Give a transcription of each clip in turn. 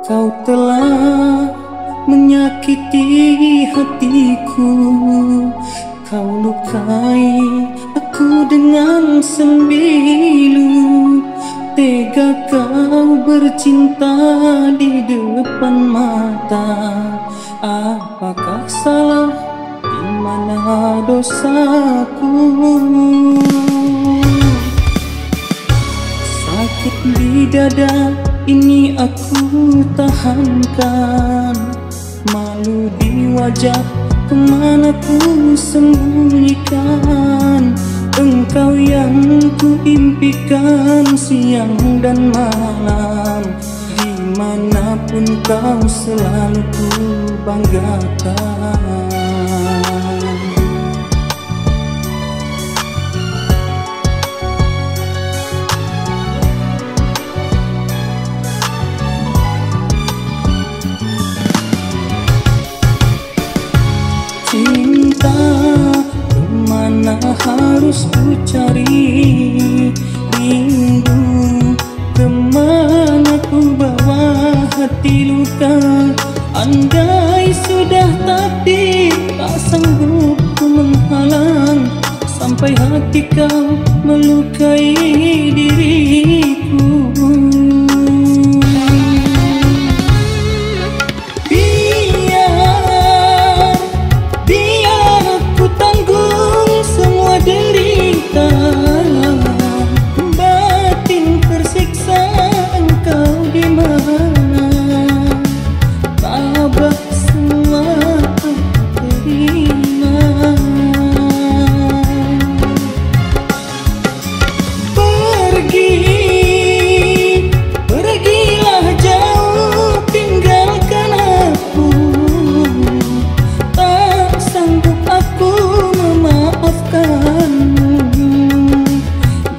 Kau telah menyakiti hatiku, kau lukai aku dengan sembilu. Tega kau bercinta di depan mata. Apakah salah, di mana dosaku? Sakit di dada ini aku tahankan, malu di wajah kemana ku sembunyikan. Engkau yang ku impikan siang dan malam, dimanapun kau selalu ku banggakan. Cinta kemana harus ku cari, rindu kemana ku bawa hati luka. Andai sudah takdir, tak sanggup ku menghalang, sampai hati kau melukai diriku.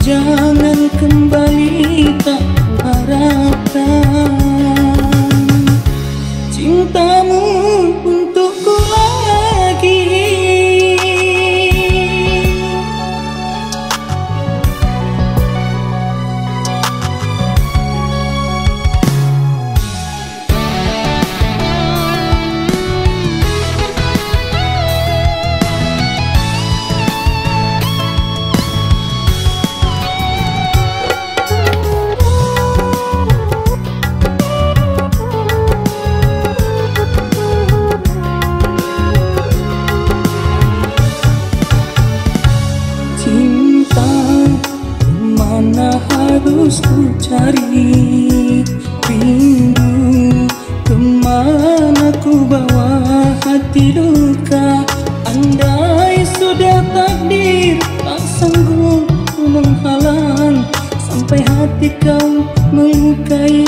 Jangan kembali, tak kuharapkan cintamu untukku lagi. Mana harus ku cari, rindu kemana ku bawa hati luka. Andai sudah takdir, tak sanggup ku menghalang, sampai hati kau melukai